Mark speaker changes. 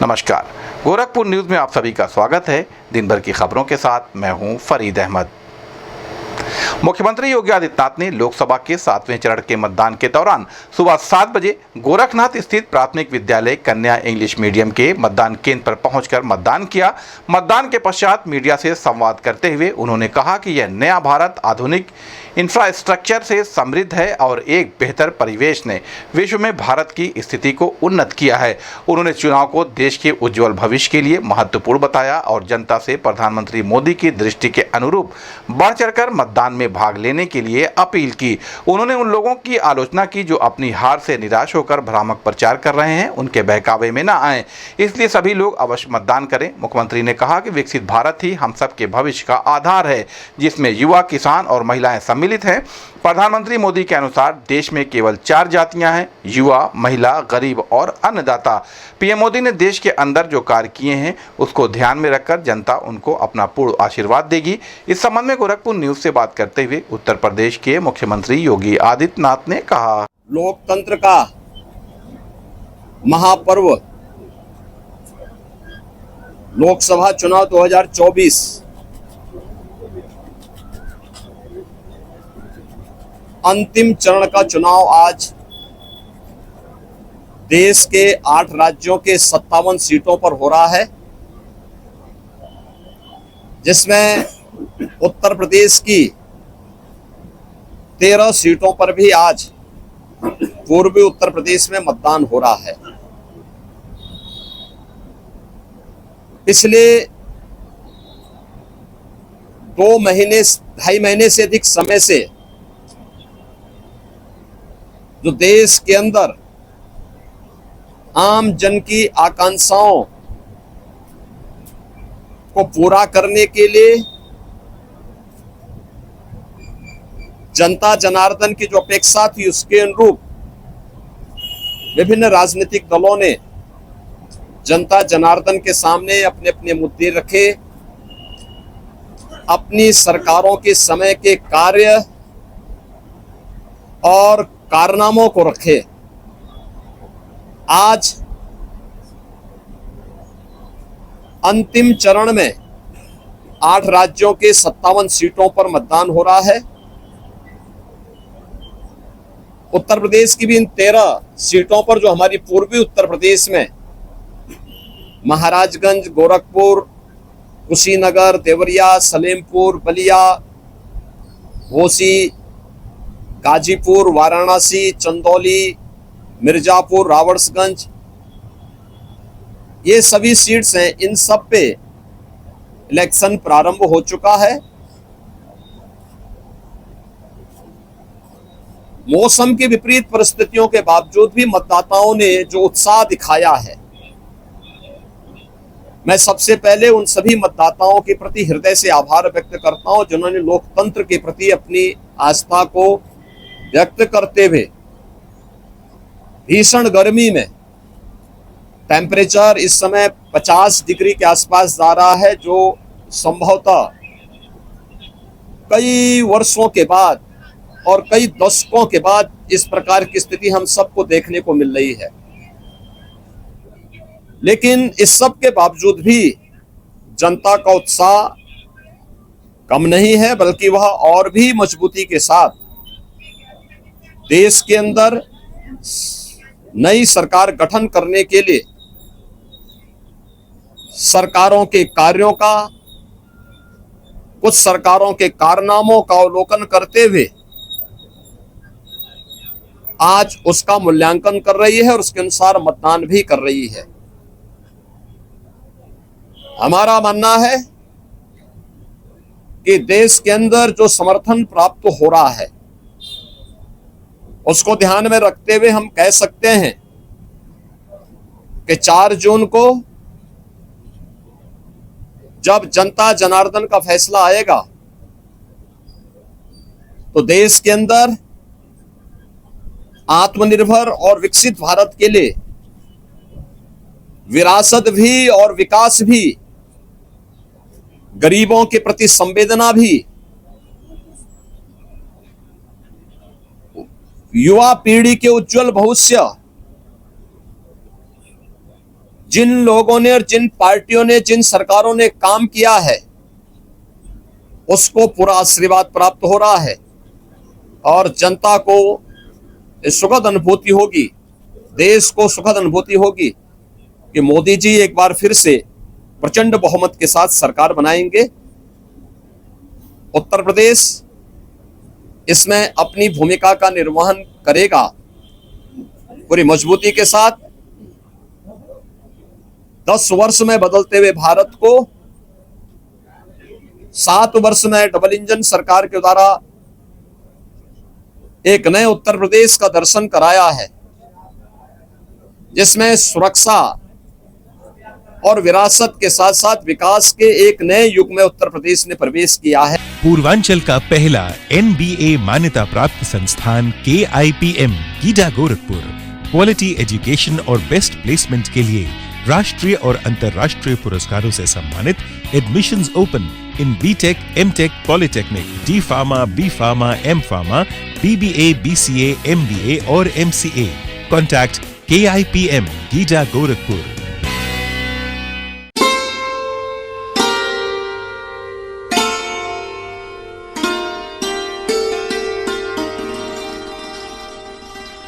Speaker 1: नमस्कार, गोरखपुर न्यूज़ में आप सभी का स्वागत है। दिन भर की खबरों के साथ मैं हूं फरीद अहमद। मुख्यमंत्री योगी आदित्यनाथ ने लोकसभा के 7वें चरण के मतदान के दौरान सुबह 7 बजे गोरखनाथ स्थित प्राथमिक विद्यालय कन्या इंग्लिश मीडियम के मतदान केंद्र पर पहुंचकर मतदान किया। मतदान के पश्चात मीडिया से संवाद करते हुए उन्होंने कहा कि यह नया भारत आधुनिक इंफ्रास्ट्रक्चर से समृद्ध है और एक बेहतर परिवेश ने विश्व में भारत की स्थिति को उन्नत किया है। उन्होंने चुनाव को देश के उज्जवल भविष्य के लिए महत्वपूर्ण बताया और जनता से प्रधानमंत्री मोदी की दृष्टि के अनुरूप बढ़ चढ़कर मतदान में भाग लेने के लिए अपील की। उन्होंने उन लोगों की आलोचना की जो अपनी हार से निराश होकर भ्रामक प्रचार कर रहे हैं, उनके बहकावे में न आए, इसलिए सभी लोग अवश्य मतदान करें। मुख्यमंत्री ने कहा कि विकसित भारत ही हम सब के भविष्य का आधार है, जिसमें युवा, किसान और महिलाएं सम्मिलित हैं। प्रधानमंत्री मोदी के अनुसार देश में केवल 4 जातियां हैं: युवा, महिला, गरीब और अन्नदाता। पीएम मोदी ने देश के अंदर जो कार्य किए हैं उसको ध्यान में रखकर जनता उनको अपना पूर्ण आशीर्वाद देगी। इस संबंध में गोरखपुर न्यूज से बात करते हुए उत्तर प्रदेश के मुख्यमंत्री योगी आदित्यनाथ ने कहा,
Speaker 2: लोकतंत्र का महापर्व लोकसभा चुनाव 2024 अंतिम चरण का चुनाव आज देश के 8 राज्यों के 57 सीटों पर हो रहा है, जिसमें उत्तर प्रदेश की 13 सीटों पर भी आज पूर्वी उत्तर प्रदेश में मतदान हो रहा है। पिछले 2.5 महीने से अधिक समय से जो देश के अंदर आम जन की आकांक्षाओं को पूरा करने के लिए जनता जनार्दन की जो अपेक्षा थी उसके अनुरूप विभिन्न राजनीतिक दलों ने जनता जनार्दन के सामने अपने अपने मुद्दे रखे, अपनी सरकारों के समय के कार्य और कारनामों को रखे। आज अंतिम चरण में 8 राज्यों के 57 सीटों पर मतदान हो रहा है। उत्तर प्रदेश की भी इन 13 सीटों पर जो हमारी पूर्वी उत्तर प्रदेश में महाराजगंज, गोरखपुर, कुशीनगर, देवरिया, सलेमपुर, बलिया, घोसी, गाजीपुर, वाराणसी, चंदौली, मिर्जापुर, रावड़सगंज, ये सभी सीट्स हैं। इन सब पे इलेक्शन प्रारंभ हो चुका है। मौसम की विपरीत परिस्थितियों के बावजूद भी मतदाताओं ने जो उत्साह दिखाया है, मैं सबसे पहले उन सभी मतदाताओं के प्रति हृदय से आभार व्यक्त करता हूं जिन्होंने लोकतंत्र के प्रति अपनी आस्था को व्यक्त करते हुए भीषण गर्मी में, टेम्परेचर इस समय 50 डिग्री के आसपास जा रहा है, जो संभवतः कई वर्षों के बाद और कई दशकों के बाद इस प्रकार की स्थिति हम सबको देखने को मिल रही है। लेकिन इस सब के बावजूद भी जनता का उत्साह कम नहीं है, बल्कि वह और भी मजबूती के साथ देश के अंदर नई सरकार गठन करने के लिए सरकारों के कार्यों का, कुछ सरकारों के कारनामों का अवलोकन करते हुए आज उसका मूल्यांकन कर रही है और उसके अनुसार मतदान भी कर रही है। हमारा मानना है कि देश के अंदर जो समर्थन प्राप्त हो रहा है उसको ध्यान में रखते हुए हम कह सकते हैं कि 4 जून को जब जनता जनार्दन का फैसला आएगा तो देश के अंदर आत्मनिर्भर और विकसित भारत के लिए विरासत भी और विकास भी, गरीबों के प्रति संवेदना भी, युवा पीढ़ी के उज्जवल भविष्य, जिन लोगों ने और जिन पार्टियों ने, जिन सरकारों ने काम किया है, उसको पूरा आशीर्वाद प्राप्त हो रहा है और जनता को सुखद अनुभूति होगी, देश को सुखद अनुभूति होगी कि मोदी जी एक बार फिर से प्रचंड बहुमत के साथ सरकार बनाएंगे। उत्तर प्रदेश इसमें अपनी भूमिका का निर्वहन करेगा पूरी मजबूती के साथ। 10 वर्ष में बदलते हुए भारत को 7 वर्ष में डबल इंजन सरकार के द्वारा एक नए उत्तर प्रदेश का दर्शन कराया है, जिसमें सुरक्षा और विरासत के साथ साथ विकास के एक नए युग में उत्तर प्रदेश ने प्रवेश किया है।
Speaker 3: पूर्वांचल का पहला NBA मान्यता प्राप्त संस्थान KIPM GIDA Gorakhpur quality education और बेस्ट प्लेसमेंट के लिए राष्ट्रीय और अंतर्राष्ट्रीय पुरस्कारों से सम्मानित। Admissions open in BTech, MTech, Polytechnic, D Pharma, B Pharma, M Pharma, BBA, BCA, MBA और MCA. Contact KIPM GIDA Gorakhpur